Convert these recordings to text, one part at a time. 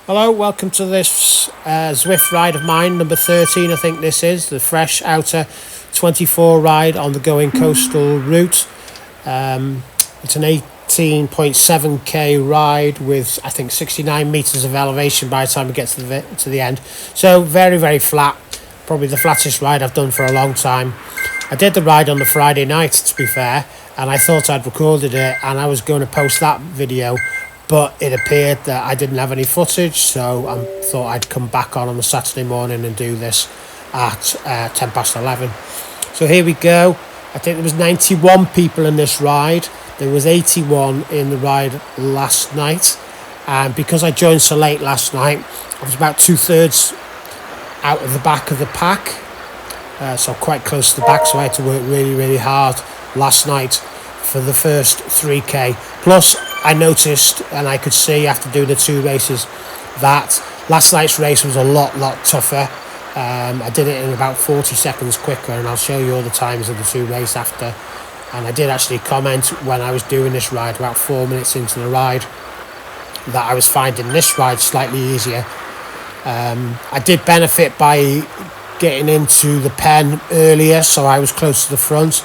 Hello, welcome to this Zwift ride of mine, number 13 I think this is, the fresh Outta 24 ride on the going coastal route. It's an 18.7k ride with I think 69 metres of elevation by the time we get to the end. So very, very flat, probably the flattest ride I've done for a long time. I did the ride on the Friday night, to be fair, and I thought I'd recorded it and I was going to post that video, but it appeared that I didn't have any footage, so I thought I'd come back on the Saturday morning and do this at 10 past 11. So here we go. I think there was 91 people in this ride. There was 81 in the ride last night, and because I joined so late last night, I was about 2/3 out of the back of the pack, so quite close to the back, so I had to work really, really hard last night for the first 3k. Plus I noticed and I could see after doing the two races that last night's race was a lot tougher. I did it in about 40 seconds quicker, and I'll show you all the times of the two races after. And I did actually comment when I was doing this ride about 4 minutes into the ride that I was finding this ride slightly easier. I did benefit by getting into the pen earlier, so I was close to the front.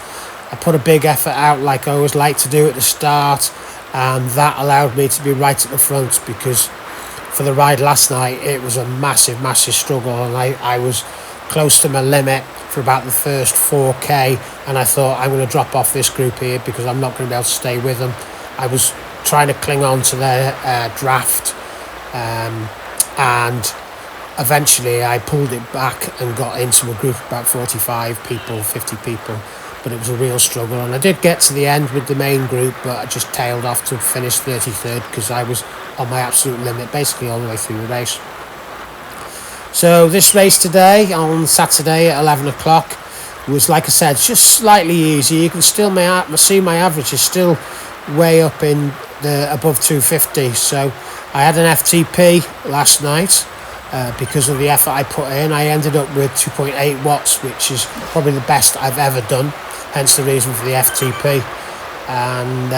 I put a big effort out like I always like to do at the start, and that allowed me to be right at the front, because for the ride last night it was a massive struggle, and I was close to my limit for about the first 4k, and I thought I'm going to drop off this group here because I'm not going to be able to stay with them. I was trying to cling on to their draft, and eventually I pulled it back and got into a group of about 45 people, 50 people, but it was a real struggle. And I did get to the end with the main group, but I just tailed off to finish 33rd because I was on my absolute limit basically all the way through the race. So this race today on Saturday at 11 o'clock was, like I said, just slightly easy. You can still see my average is still way up in the above 250. So I had an FTP last night. Because of the effort I put in, I ended up with 2.8 watts, which is probably the best I've ever done, hence the reason for the FTP. And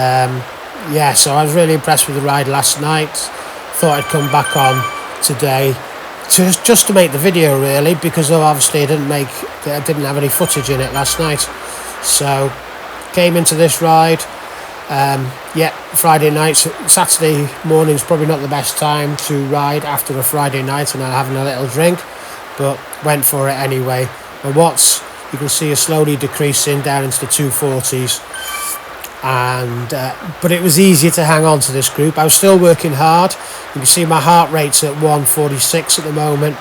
so I was really impressed with the ride last night. Thought I'd come back on today just to make the video, really, because obviously I didn't have any footage in it last night. So came into this ride. Friday night, Saturday morning's probably not the best time to ride after a Friday night and having a little drink, but went for it anyway. And watts, you can see, are slowly decreasing down into the 240s, and but it was easier to hang on to this group. I was still working hard. You can see my heart rate's at 146 at the moment.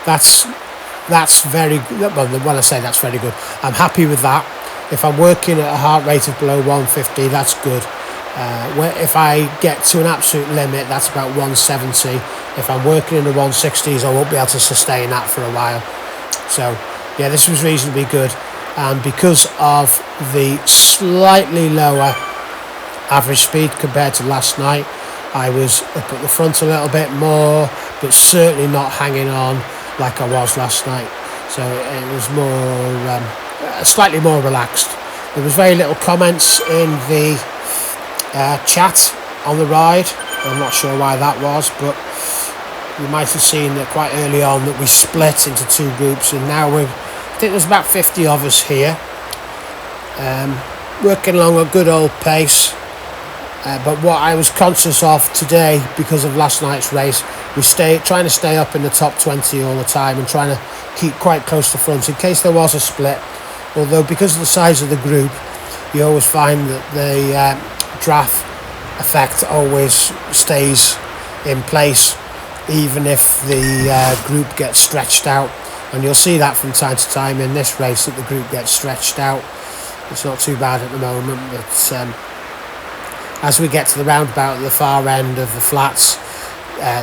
That's very good. Well, when I say that's very good, I'm happy with that. If I'm working at a heart rate of below 150, that's good. If I get to an absolute limit, that's about 170. If I'm working in the 160s, I won't be able to sustain that for a while. So, yeah, this was reasonably good. And because of the slightly lower average speed compared to last night, I was up at the front a little bit more, but certainly not hanging on like I was last night. So it was more... slightly more relaxed. There was very little comments in the chat on the ride. I'm not sure why that was, but you might have seen that quite early on that we split into two groups, and now I think there's about 50 of us here, working along a good old pace. But what I was conscious of today, because of last night's race, was trying to stay up in the top 20 all the time and trying to keep quite close to front in case there was a split. Although because of the size of the group, you always find that the draft effect always stays in place, even if the group gets stretched out. And you'll see that from time to time in this race, that the group gets stretched out. It's not too bad at the moment, but as we get to the roundabout at the far end of the flats,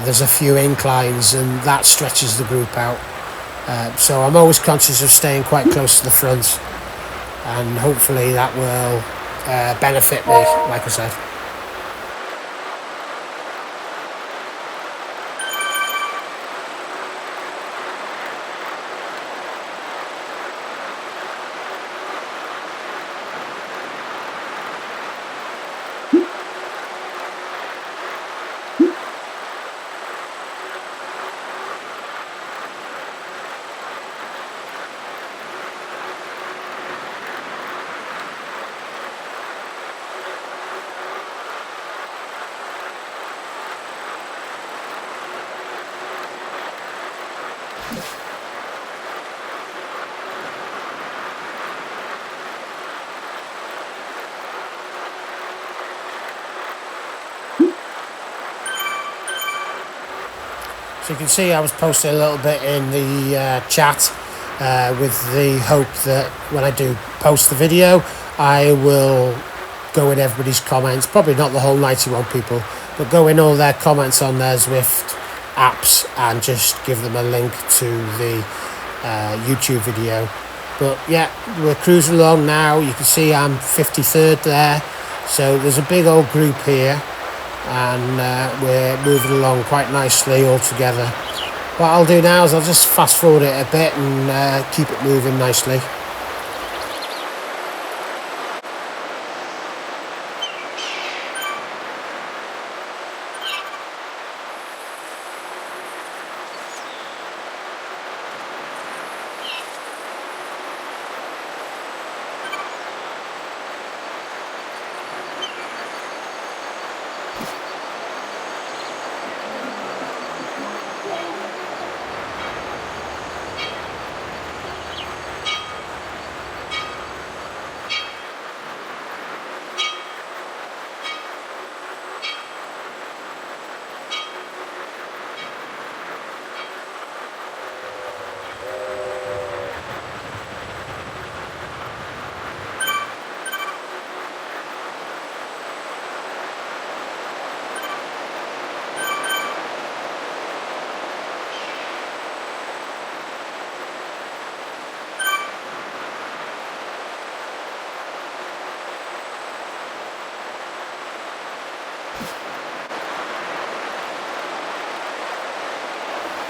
there's a few inclines, and that stretches the group out. So I'm always conscious of staying quite close to the front, and hopefully that will benefit me, like I said. So you can see I was posting a little bit in the chat with the hope that when I do post the video, I will go in everybody's comments, probably not the whole 91 people, but go in all their comments on their Zwift apps and just give them a link to the YouTube video. But yeah, we're cruising along now. You can see I'm 53rd there, so there's a big old group here, and we're moving along quite nicely all together. What I'll do now is I'll just fast forward it a bit and keep it moving nicely.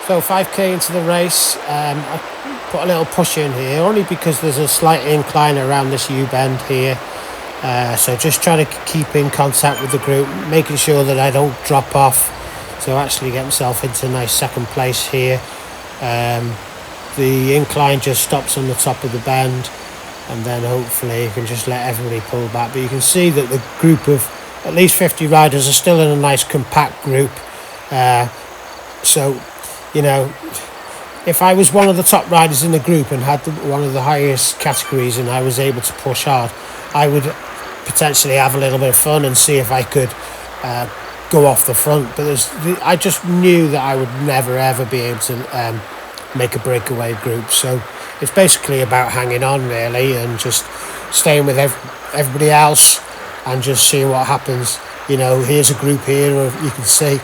So 5k into the race, I put a little push in here, only because there's a slight incline around this U-bend here. So just trying to keep in contact with the group, making sure that I don't drop off. So actually get myself into a nice second place here. The incline just stops on the top of the bend, and then hopefully you can just let everybody pull back. But you can see that the group of at least 50 riders are still in a nice compact group. So, you know, if I was one of the top riders in the group and had one of the highest categories and I was able to push hard, I would potentially have a little bit of fun and see if I could go off the front. But I just knew that I would never ever be able to make a breakaway group. So it's basically about hanging on really and just staying with everybody else and just seeing what happens. You know, here's a group here of, you can see,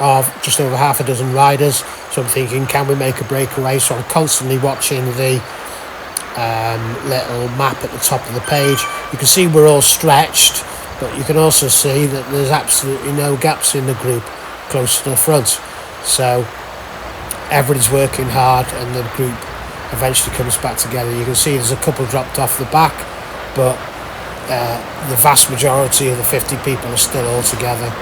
of just over half a dozen riders. So I'm thinking, can we make a breakaway? So I'm constantly watching the little map at the top of the page. You can see we're all stretched, but you can also see that there's absolutely no gaps in the group close to the front. So everybody's working hard and the group eventually comes back together. You can see there's a couple dropped off the back, but the vast majority of the 50 people are still all together.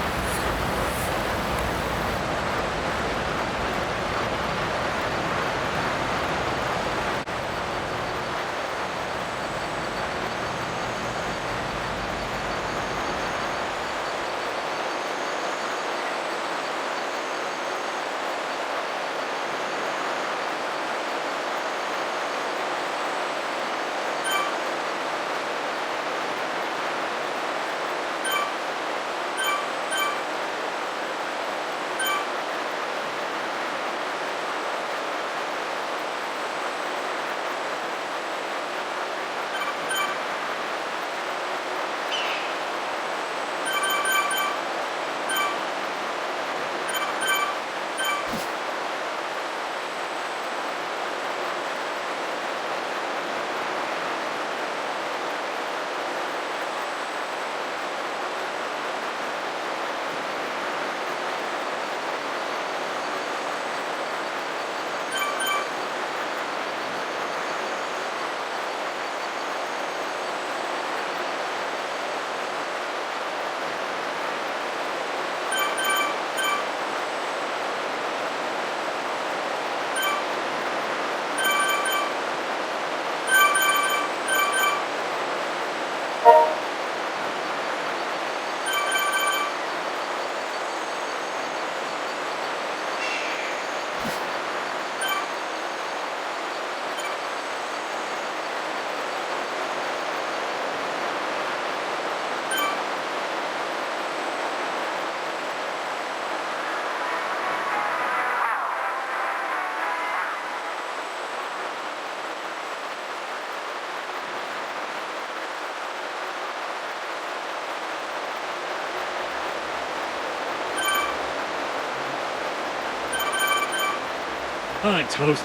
I'm toast.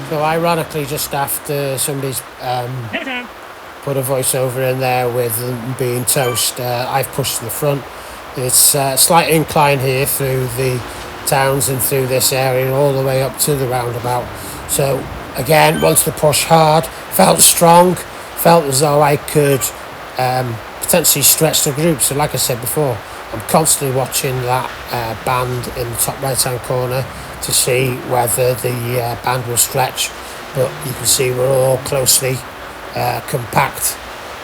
So ironically, just after somebody's put a voiceover in there with them being toast, I've pushed to the front. It's a slight incline here through the towns and through this area all the way up to the roundabout. So again, wanted to push hard, felt strong, felt as though I could potentially stretch the group. So like I said before, I'm constantly watching that band in the top right hand corner to see whether the band will stretch, but you can see we're all closely compact,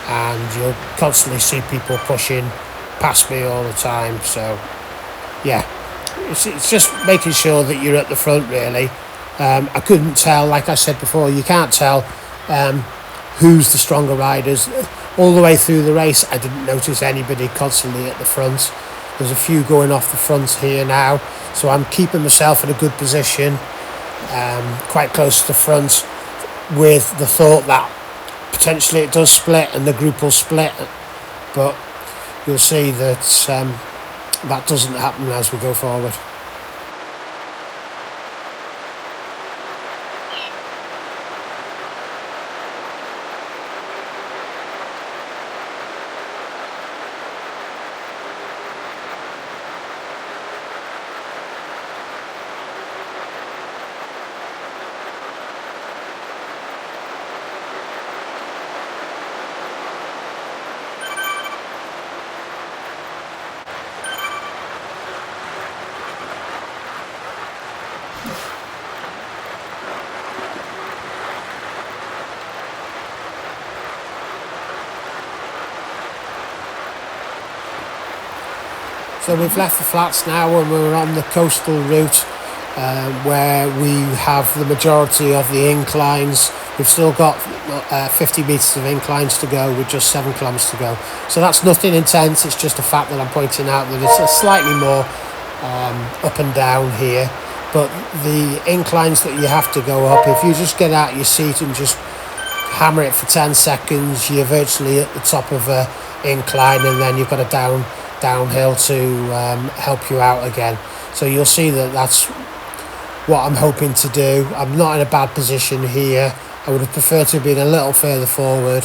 and you'll constantly see people pushing past me all the time. So yeah, it's just making sure that you're at the front really. I couldn't tell, like I said before, you can't tell who's the stronger riders. All the way through the race I didn't notice anybody constantly at the front. There's a few going off the front here now, so I'm keeping myself in a good position, quite close to the front, with the thought that potentially it does split and the group will split, but you'll see that that doesn't happen as we go forward. So we've left the flats now and we're on the coastal route where we have the majority of the inclines. We've still got 50 metres of inclines to go with just 7 kilometres to go. So that's nothing intense, it's just a fact that I'm pointing out that it's slightly more up and down here. But the inclines that you have to go up, if you just get out of your seat and just hammer it for 10 seconds, you're virtually at the top of an incline, and then you've got a downhill to help you out again. So you'll see that that's what I'm hoping to do. I'm not in a bad position here. I would have preferred to have been a little further forward.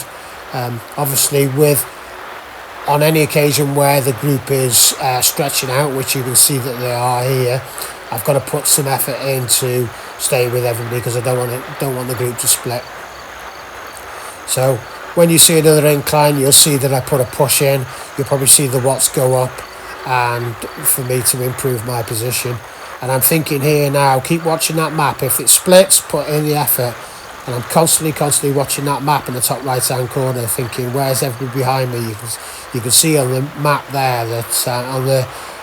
Obviously, with on any occasion where the group is stretching out, which you can see that they are here, I've got to put some effort into staying with everybody because I don't want the group to split. So when you see another incline, you'll see that I put a push in. You'll probably see the watts go up, and for me to improve my position. And I'm thinking here now, keep watching that map. If it splits, put in the effort. And I'm constantly watching that map in the top right hand corner, thinking, where's everybody behind me? You can see on the map there that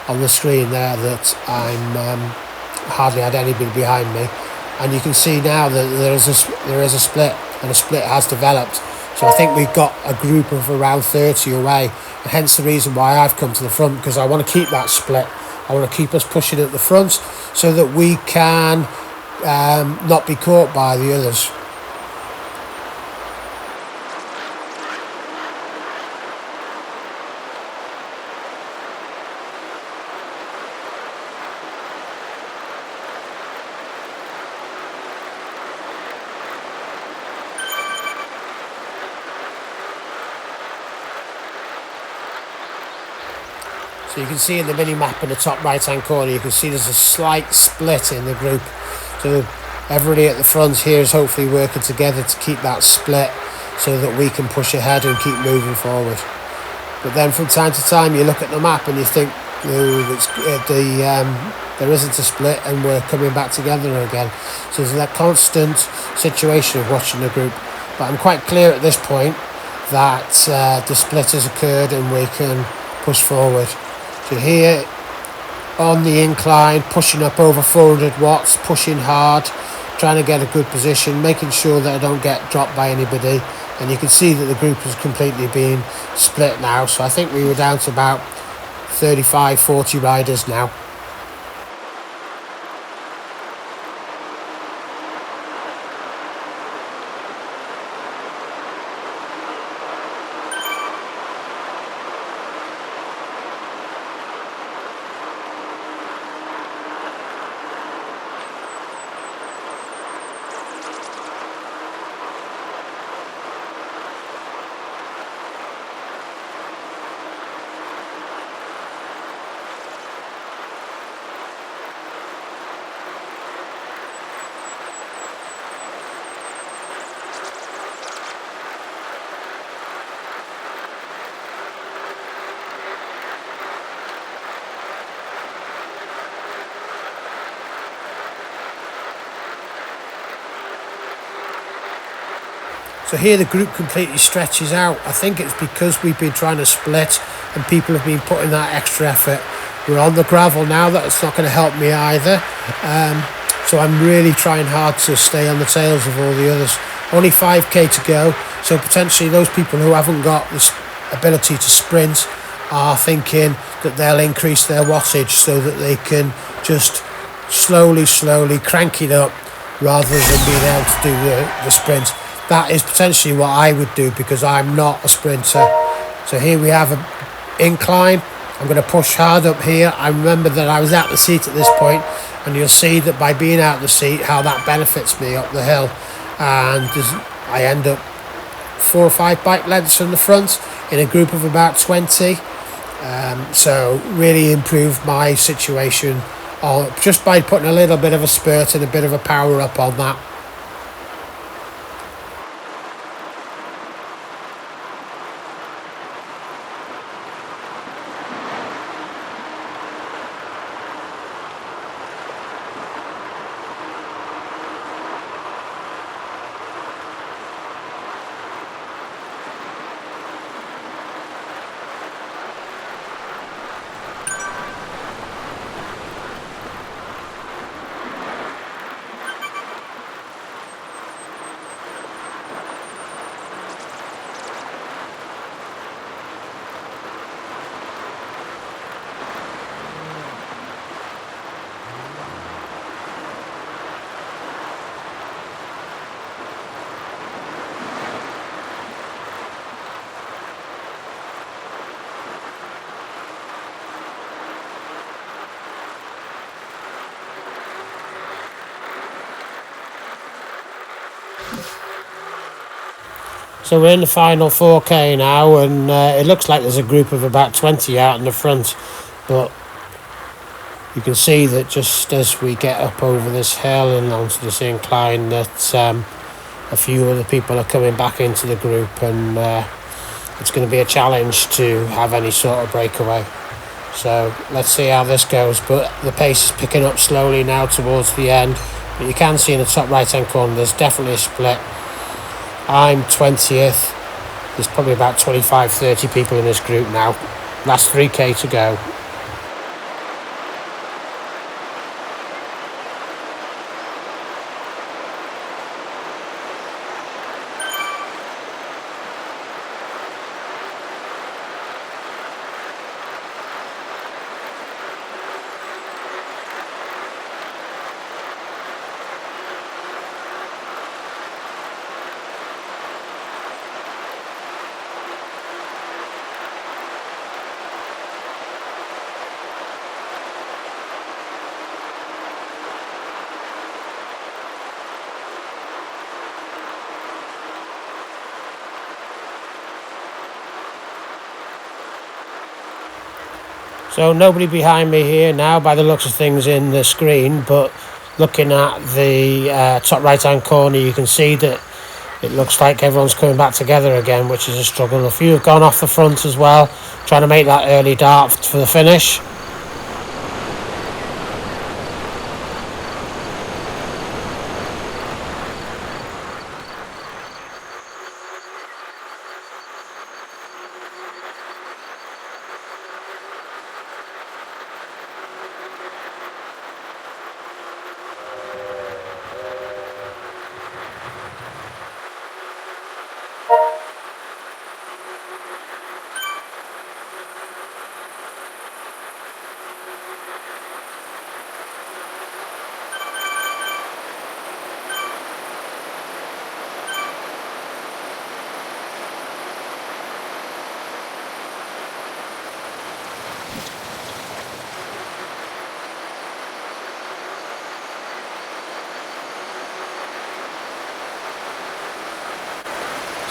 on the screen there that I'm hardly had anybody behind me, and you can see now that there is a split, and a split has developed. So I think we've got a group of around 30 away, and hence the reason why I've come to the front, because I want to keep that split. I want to keep us pushing at the front so that we can not be caught by the others. So you can see in the mini-map in the top right-hand corner, you can see there's a slight split in the group. So everybody at the front here is hopefully working together to keep that split so that we can push ahead and keep moving forward. But then from time to time, you look at the map and you think, there isn't a split and we're coming back together again. So there's that constant situation of watching the group. But I'm quite clear at this point that the split has occurred and we can push forward. So here on the incline, pushing up over 400 watts, pushing hard, trying to get a good position, making sure that I don't get dropped by anybody. And you can see that the group has completely been split now. So I think we were down to about 35-40 riders now. So here the group completely stretches out. I think it's because we've been trying to split and people have been putting that extra effort. We're on the gravel now, that's not going to help me either. So I'm really trying hard to stay on the tails of all the others. Only 5k to go, so potentially those people who haven't got this ability to sprint are thinking that they'll increase their wattage so that they can just slowly crank it up rather than being able to do the sprint. That is potentially what I would do because I'm not a sprinter. So here we have an incline. I'm going to push hard up here. I remember that I was out the seat at this point, and you'll see that by being out the seat how that benefits me up the hill, and I end up 4 or 5 bike lengths from the front in a group of about 20. So really improved my situation just by putting a little bit of a spurt and a bit of a power up on that. So we're in the final 4k now, and it looks like there's a group of about 20 out in the front, but you can see that just as we get up over this hill and onto this incline that a few other people are coming back into the group, and it's going to be a challenge to have any sort of breakaway. So let's see how this goes, but the pace is picking up slowly now towards the end, but you can see in the top right hand corner there's definitely a split. I'm 20th. There's probably about 25-30 people in this group now. Last 3k to go. So nobody behind me here now by the looks of things in the screen, but looking at the top right hand corner you can see that it looks like everyone's coming back together again, which is a struggle. A few have gone off the front as well, trying to make that early dart for the finish.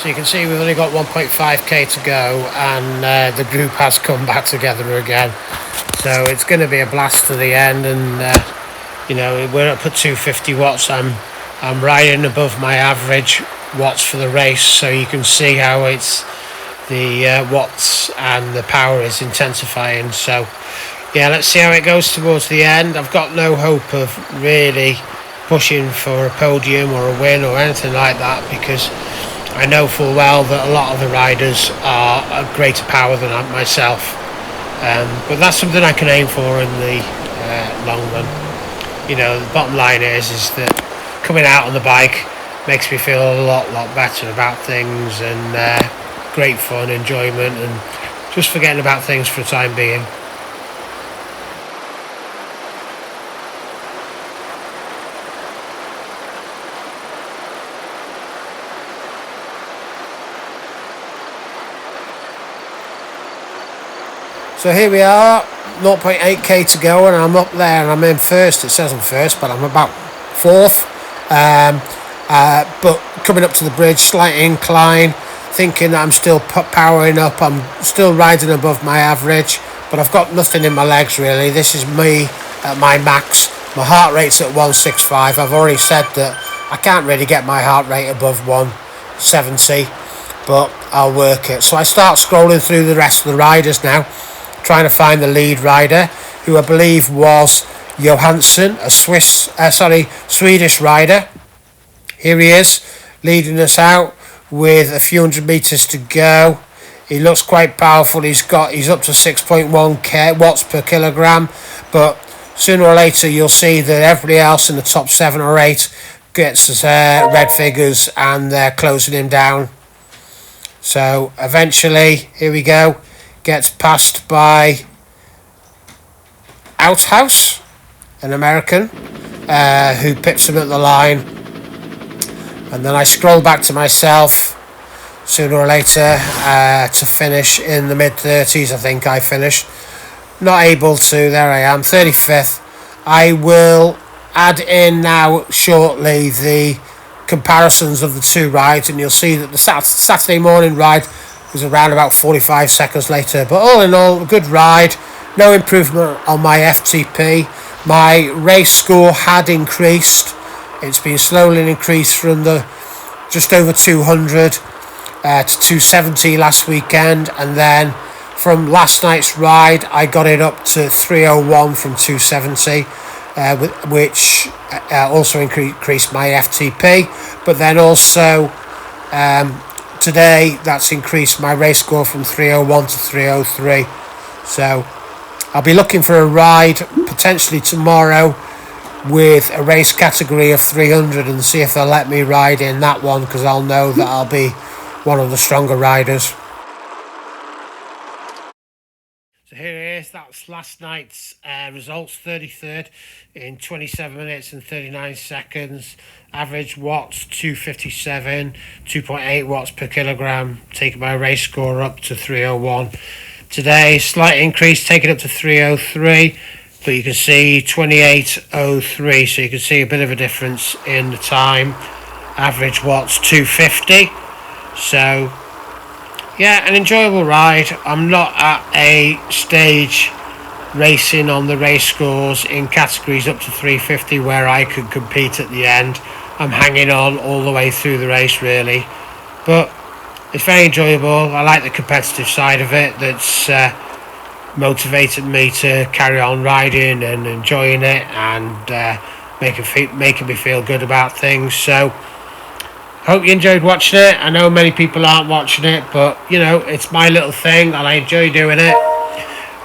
So you can see we've only got 1.5k to go, and the group has come back together again. So it's going to be a blast to the end, and you know, we're up at 250 watts. I'm riding above my average watts for the race, so you can see how it's the watts and the power is intensifying. So yeah, let's see how it goes towards the end. I've got no hope of really pushing for a podium or a win or anything like that, because I know full well that a lot of the riders are a greater power than myself, but that's something I can aim for in the long run. You know, the bottom line is that coming out on the bike makes me feel a lot better about things, and great fun, enjoyment, and just forgetting about things for the time being. So here we are, 0.8k to go, and I'm up there, and I'm in first. It says I'm first, but I'm about fourth. But coming up to the bridge, slight incline, thinking that I'm still powering up. I'm still riding above my average, but I've got nothing in my legs really. This is me at my max. My heart rate's at 165. I've already said that I can't really get my heart rate above 170, but I'll work it. So I start scrolling through the rest of the riders now, trying to find the lead rider, who I believe was Johansson, a Swedish rider. Here he is, leading us out with a few hundred meters to go. He looks quite powerful. He's up to 6.1 watts per kilogram, but sooner or later you'll see that everybody else in the top 7 or 8 gets red figures, and they're closing him down. So eventually, here we go, gets passed by Outta, an American, who pips him at the line. And then I scroll back to myself sooner or later to finish in the mid-30s. I think I finished. Not able to. There I am, 35th. I will add in now shortly the comparisons of the two rides, and you'll see that the Saturday morning ride was around about 45 seconds later. But all in all, a good ride. No improvement on my FTP. My race score had increased. It's been slowly increased from the just over 200 to 270 last weekend, and then from last night's ride I got it up to 301 from 270, which also increased my FTP. But then also today that's increased my race score from 301 to 303. So I'll be looking for a ride potentially tomorrow with a race category of 300 and see if they'll let me ride in that one, because I'll know that I'll be one of the stronger riders. So here it is, that's last night's results. 33rd in 27 minutes and 39 seconds. Average watts 257, 2.8 watts per kilogram, taking my race score up to 301. Today, slight increase, taking it up to 303, but you can see 28.03, so you can see a bit of a difference in the time. Average watts 250. So yeah, an enjoyable ride. I'm not at a stage racing on the race scores in categories up to 350 where I could compete at the end. I'm hanging on all the way through the race really, but it's very enjoyable. I like the competitive side of it. That's motivated me to carry on riding and enjoying it, and making me feel good about things. So hope you enjoyed watching it. I know many people aren't watching it, but you know, it's my little thing and I enjoy doing it,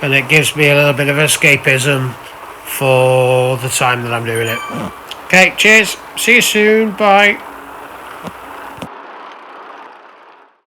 and it gives me a little bit of escapism for the time that I'm doing it. Okay, cheers, see you soon, bye.